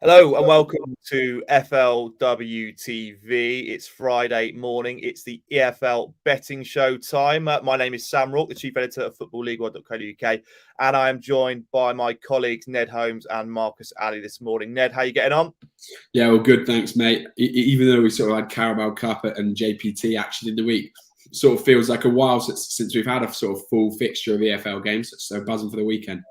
Hello and welcome to FLW TV. It's Friday morning. It's the EFL betting show time. My name is Sam Rourke, the chief editor of footballleague1.co.uk, and I am joined by my colleagues Ned Holmes and Marcus Alley this morning. Ned, how are you getting on? Yeah, well, good, thanks, mate. Even though we sort of had Carabao Cup and JPT action in the week, it sort of feels like a while since we've had a sort of full fixture of EFL games. So buzzing for the weekend.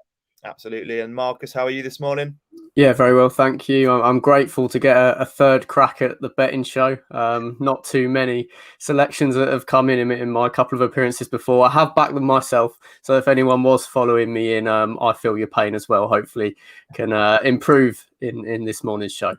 Absolutely. And Marcus, how are you this morning? Yeah, very well, thank you. I'm grateful to get a third crack at the betting show. Not too many selections that have come in my couple of appearances before. I have backed them myself, so if anyone was following me in, I feel your pain as well. Hopefully, can improve in this morning's show.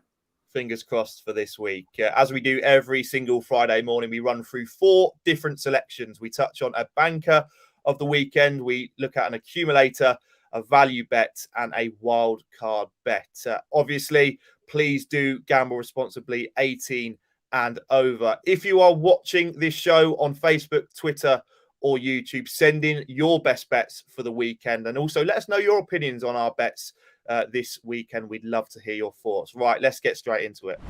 Fingers crossed for this week. As we do every single Friday morning, we run through 4 different selections. We touch on a banker of the weekend. We look at an accumulator, a value bet, and a wild card bet. Obviously, please do gamble responsibly, 18 and over. If you are watching this show on Facebook, Twitter, or YouTube, send in your best bets for the weekend. And also let us know your opinions on our bets this weekend. We'd love to hear your thoughts. Right, let's get straight into it.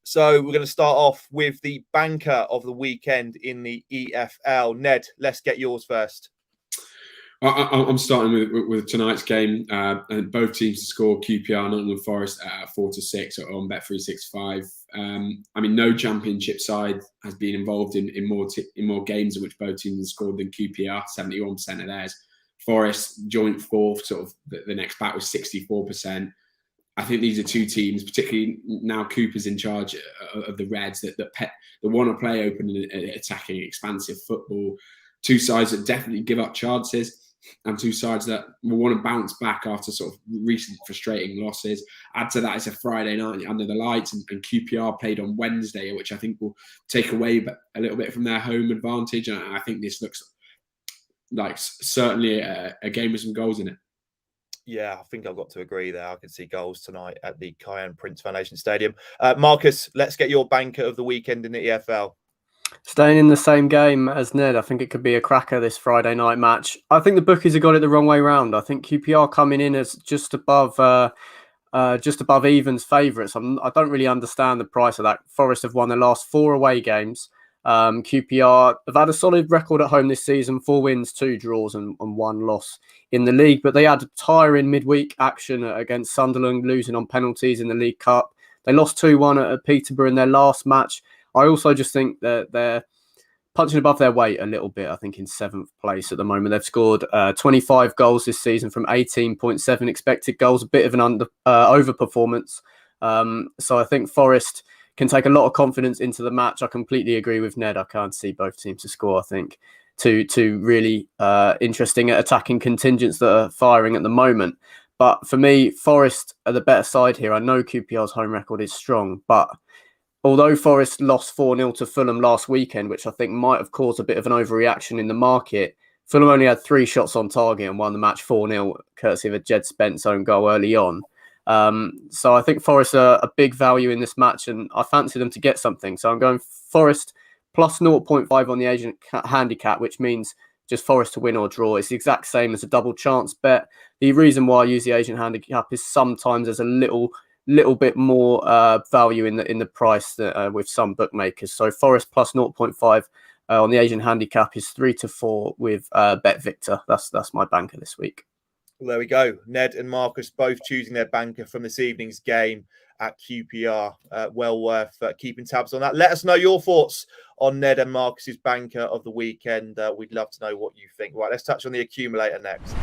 So we're going to start off with the banker of the weekend in the EFL. Ned, let's get yours first. I'm starting with tonight's game, and both teams to score. QPR, Nottingham Forest at 4-6 on Bet365. I mean, no Championship side has been involved in more games in which both teams have scored than QPR. 71% of theirs. Forest joint fourth, sort of the next back was 64%. I think these are two teams, particularly now Cooper's in charge of the Reds, that want to play open and attacking, expansive football. Two sides that definitely give up chances, and two sides that will want to bounce back after sort of recent frustrating losses. Add to that, it's a Friday night under the lights, and QPR played on Wednesday, which I think will take away a little bit from their home advantage. And I think this looks like certainly a game with some goals in it. Yeah, I think I've got to agree there. I can see goals tonight at the Cayenne Prince Foundation Stadium. Marcus, let's get your banker of the weekend in the EFL. Staying in the same game as Ned, I think it could be a cracker this Friday night match. I think the bookies have got it the wrong way round. I think QPR coming in as just above evens favourites. I don't really understand the price of that. Forest have won their last 4 away games. QPR have had a solid record at home this season, 4 wins, 2 draws and 1 loss in the league. But they had tiring midweek action against Sunderland, losing on penalties in the League Cup. They lost 2-1 at Peterborough in their last match. I also just think that they're punching above their weight a little bit. I think in 7th place at the moment. They've scored 25 goals this season from 18.7 expected goals, a bit of an overperformance. So I think Forest can take a lot of confidence into the match. I completely agree with Ned. I can't see both teams to score. I think two really interesting attacking contingents that are firing at the moment. But for me, Forest are the better side here. I know QPR's home record is strong, but although Forest lost 4-0 to Fulham last weekend, which I think might have caused a bit of an overreaction in the market, Fulham only had 3 shots on target and won the match 4-0, courtesy of a Jed Spence own goal early on. So I think Forest are a big value in this match, and I fancy them to get something. So I'm going Forest plus 0.5 on the agent handicap, which means just Forest to win or draw. It's the exact same as a double chance bet. The reason why I use the agent handicap is sometimes there's a little bit more value in the price that, with some bookmakers. So Forest plus 0.5 on the Asian handicap is 3-4 with Bet Victor. That's my banker this week. Well, there we go. Ned and Marcus both choosing their banker from this evening's game at QPR. Well worth keeping tabs on that. Let us know your thoughts on Ned and Marcus's banker of the weekend. We'd love to know what you think. Right, let's touch on the accumulator next.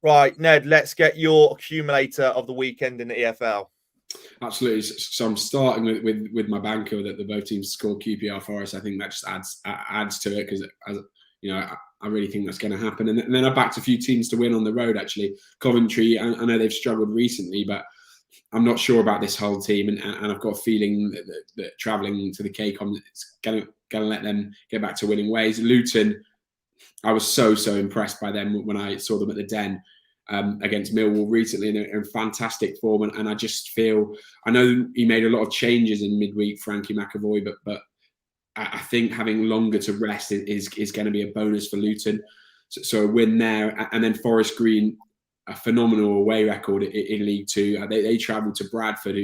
Right, Ned, let's get your accumulator of the weekend in the EFL. Absolutely. So I'm starting with my banker that the both teams score QPR Forest. I think that just adds to it because, as you know, I really think that's going to happen. And then I backed a few teams to win on the road. Actually, Coventry. I know they've struggled recently, but I'm not sure about this whole team, and I've got a feeling that travelling to the KCOM is going to let them get back to winning ways. Luton, I was so impressed by them when I saw them at the Den. Against Millwall recently in fantastic form, and I just feel, I know he made a lot of changes in midweek, Frankie McAvoy, but I think having longer to rest is going to be a bonus for Luton. So a win there, and then Forest Green, a phenomenal away record in League Two. They travelled to Bradford,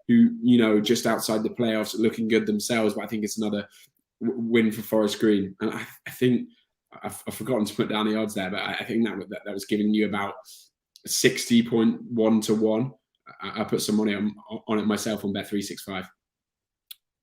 who just outside the playoffs, looking good themselves. But I think it's another win for Forest Green, and I think I've forgotten to put down the odds there, but I think that was giving you about 60.1 to 1. I put some money on it myself on Bet365.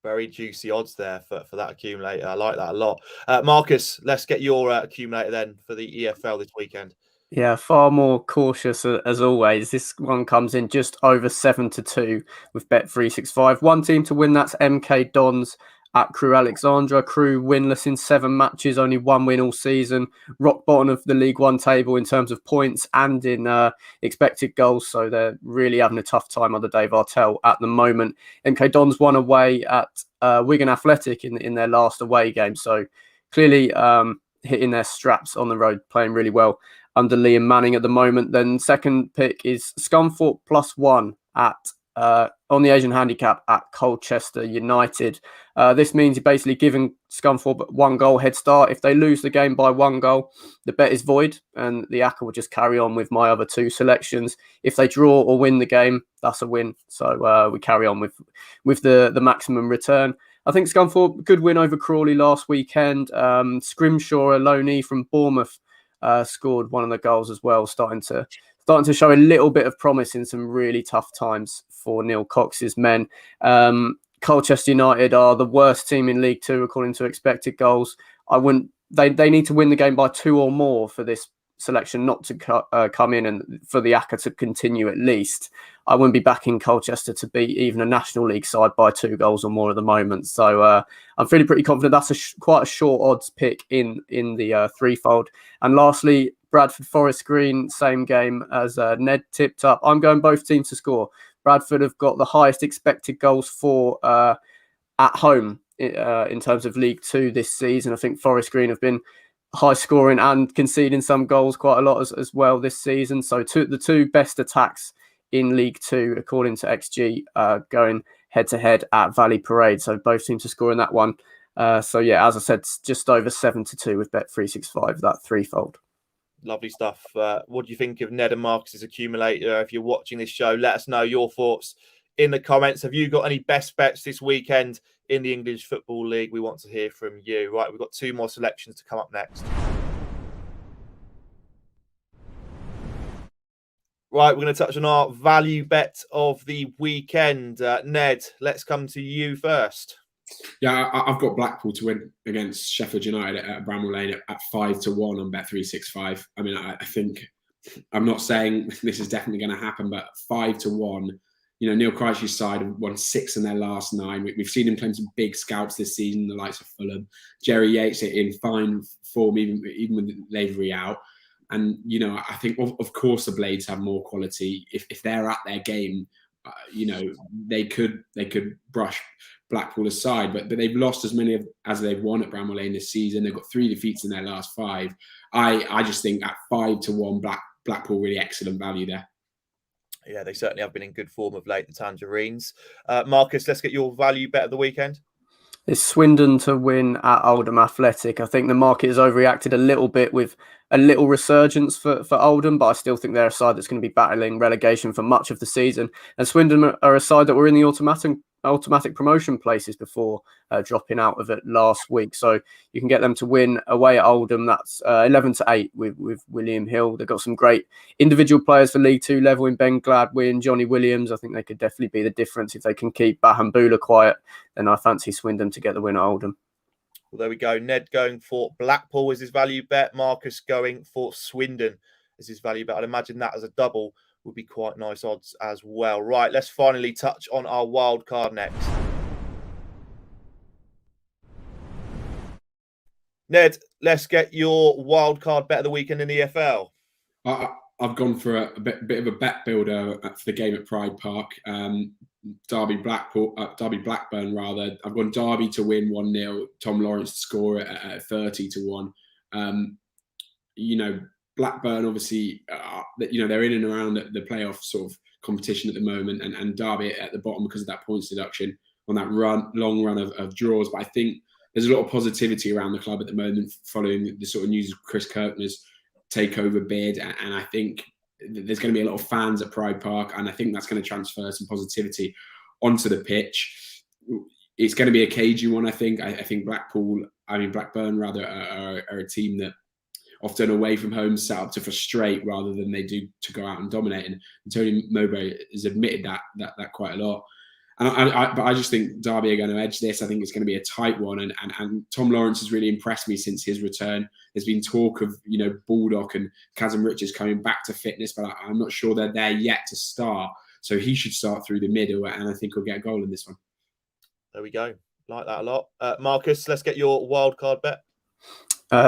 Very juicy odds there for that accumulator. I like that a lot. Marcus, let's get your accumulator then for the EFL this weekend. Yeah, far more cautious as always. This one comes in just over 7-2 with Bet365. One team to win, that's MK Dons at Crewe Alexandra. Crewe winless in 7 matches, only 1 win all season. Rock bottom of the League One table in terms of points and in expected goals. So they're really having a tough time under Dave Artell at the moment. MK Dons won away at Wigan Athletic in their last away game. So clearly hitting their straps on the road, playing really well under Liam Manning at the moment. Then second pick is Scunthorpe +1 at on the Asian handicap at Colchester United. This means you're basically giving Scunthorpe 1 goal head start. If they lose the game by 1 goal, the bet is void, and the ACCA will just carry on with my other 2 selections. If they draw or win the game, that's a win. So we carry on with the maximum return. I think Scunthorpe, good win over Crawley last weekend. Scrimshaw, a loanee from Bournemouth, scored one of the goals as well, starting to show a little bit of promise in some really tough times for Neil Cox's men. Colchester United are the worst team in League Two according to expected goals. They need to win the game by 2 or more for this selection not to come in and for the ACCA to continue at least. I wouldn't be backing Colchester to beat even a National League side by 2 goals or more at the moment. So I'm feeling pretty confident. That's quite a short odds pick in the threefold. And lastly, Bradford Forest Green, same game as Ned tipped up. I'm going both teams to score. Bradford have got the highest expected goals for at home in terms of League Two this season. I think Forest Green have been high scoring and conceding some goals quite a lot as well this season. So the 2 best attacks in League Two, according to XG, going head to head at Valley Parade. So both teams to score in that one. So yeah, as I said, just over 7-2 with Bet365, that threefold. Lovely stuff. What do you think of Ned and Marcus's accumulator? If you're watching this show, let us know your thoughts in the comments. Have you got any best bets this weekend in the English Football League? We want to hear from you. Right, we've got 2 more selections to come up next. Right, we're going to touch on our value bet of the weekend. Ned, let's come to you first. Yeah, I've got Blackpool to win against Sheffield United at Bramall Lane at 5-1 on Bet365. I mean, I think, I'm not saying this is definitely going to happen, but 5-1. You know, Neil Crouch's side have won 6 in their last 9. We've seen him playing some big scouts this season, the likes of Fulham. Jerry Yates in fine form, even with Lavery out. And, you know, I think, of course, the Blades have more quality. If they're at their game, you know, they could brush Blackpool aside, but they've lost as many as they've won at Bramall Lane this season. They've got 3 defeats in their last 5. I just think at 5-1, Blackpool really excellent value there. Yeah, they certainly have been in good form of late, the Tangerines. Marcus, let's get your value bet of the weekend. It's Swindon to win at Oldham Athletic. I think the market has overreacted a little bit with a little resurgence for Oldham, but I still think they're a side that's going to be battling relegation for much of the season. And Swindon are a side that were in the automatic promotion places before dropping out of it last week. So you can get them to win away at Oldham. That's 11-8 with William Hill. They've got some great individual players for League Two level in Ben Gladwin, Johnny Williams. I think they could definitely be the difference if they can keep Bahambula quiet. Then I fancy Swindon to get the win at Oldham. Well, there we go. Ned going for Blackpool as his value bet. Marcus going for Swindon as his value bet. I'd imagine that as a double would be quite nice odds as well. Right, let's finally touch on our wild card next. Ned, let's get your wild card bet of the weekend in the EFL. I've gone for a bit of a bet builder for the game at Pride Park. Derby Blackburn rather. I've gone Derby to win 1-0. Tom Lawrence to score at 30-1. You know, Blackburn obviously, you know, they're in and around the playoff sort of competition at the moment, and Derby at the bottom because of that points deduction on that long run of draws. But I think there's a lot of positivity around the club at the moment following the sort of news of Chris Kirkner's takeover bid, and I think there's going to be a lot of fans at Pride Park, and I think that's going to transfer some positivity onto the pitch. It's going to be a cagey one, I think. I think Blackburn rather are a team that often away from home set up to frustrate rather than they do to go out and dominate. And Tony Mowbray has admitted that quite a lot. But I just think Derby are going to edge this. I think it's going to be a tight one. And Tom Lawrence has really impressed me since his return. There's been talk of, Baldock and Kazim Richards coming back to fitness, but I'm not sure they're there yet to start. So he should start through the middle, and I think he'll get a goal in this one. There we go. Like that a lot. Marcus, let's get your wild card bet.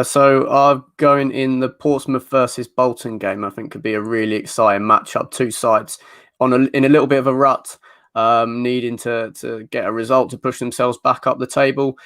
So I'm going in the Portsmouth versus Bolton game. I think could be a really exciting matchup. Two sides in a little bit of a rut, needing to get a result to push themselves back up the table.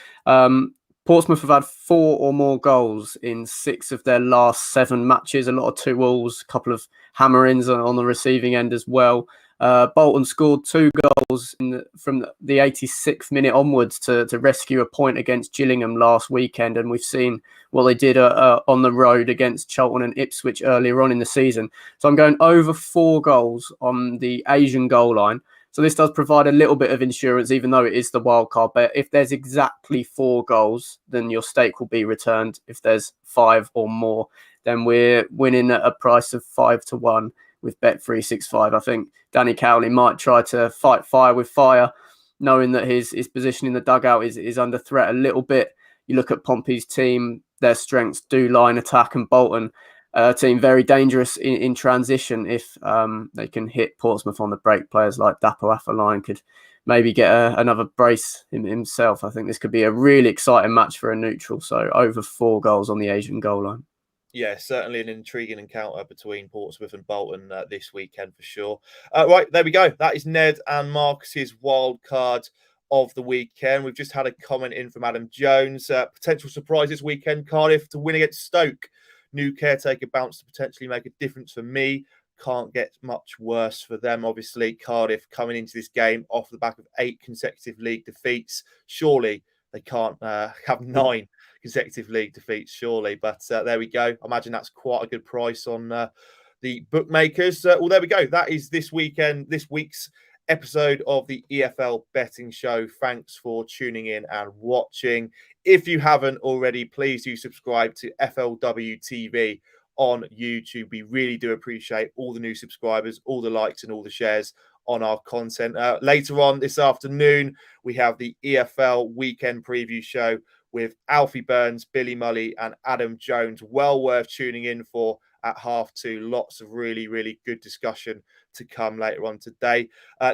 Portsmouth have had 4 or more goals in 6 of their last 7 matches. A lot of 2-2s, a couple of hammer-ins on the receiving end as well. Bolton scored 2 goals from the 86th minute onwards to rescue a point against Gillingham last weekend, and we've seen what they did on the road against Charlton and Ipswich earlier on in the season. So I'm going over 4 goals on the Asian goal line. So this does provide a little bit of insurance, even though it is the wild card bet. If there's exactly 4 goals, then your stake will be returned. If there's 5 or more, then we're winning at a price of 5-1. With Bet365. I think Danny Cowley might try to fight fire with fire, knowing that his position in the dugout is under threat a little bit. You look at Pompey's team, their strengths do line attack, and Bolton, a team very dangerous in transition. If they can hit Portsmouth on the break, players like Dapo Afolayan could maybe get another brace himself. I think this could be a really exciting match for a neutral. So over 4 goals on the Asian goal line. Yeah, certainly an intriguing encounter between Portsmouth and Bolton this weekend for sure. Right, there we go. That is Ned and Marcus's wild card of the weekend. We've just had a comment in from Adam Jones. Potential surprise this weekend, Cardiff to win against Stoke. New caretaker bounce to potentially make a difference for me. Can't get much worse for them. Obviously, Cardiff coming into this game off the back of 8 consecutive league defeats. Surely they can't have 9 consecutive league defeats, surely. But there we go. I imagine that's quite a good price on the bookmakers. Well, there we go. That is this week's episode of the EFL Betting Show. Thanks for tuning in and watching. If you haven't already, please do subscribe to FLW TV on YouTube. We really do appreciate all the new subscribers, all the likes and all the shares on our content. Later on this afternoon, we have the EFL Weekend Preview Show with Alfie Burns, Billy Mully and Adam Jones. Well worth tuning in for at 2:30. Lots of really, really good discussion to come later on today.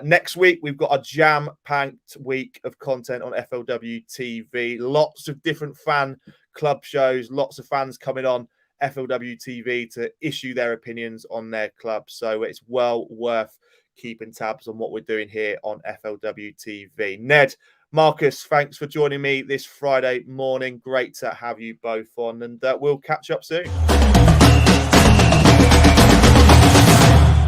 Next week, we've got a jam-packed week of content on FLW TV. Lots of different fan club shows, lots of fans coming on FLW TV to issue their opinions on their club. So it's well worth keeping tabs on what we're doing here on FLW TV. Ned, Marcus, thanks for joining me this Friday morning. Great to have you both on, and we'll catch up soon.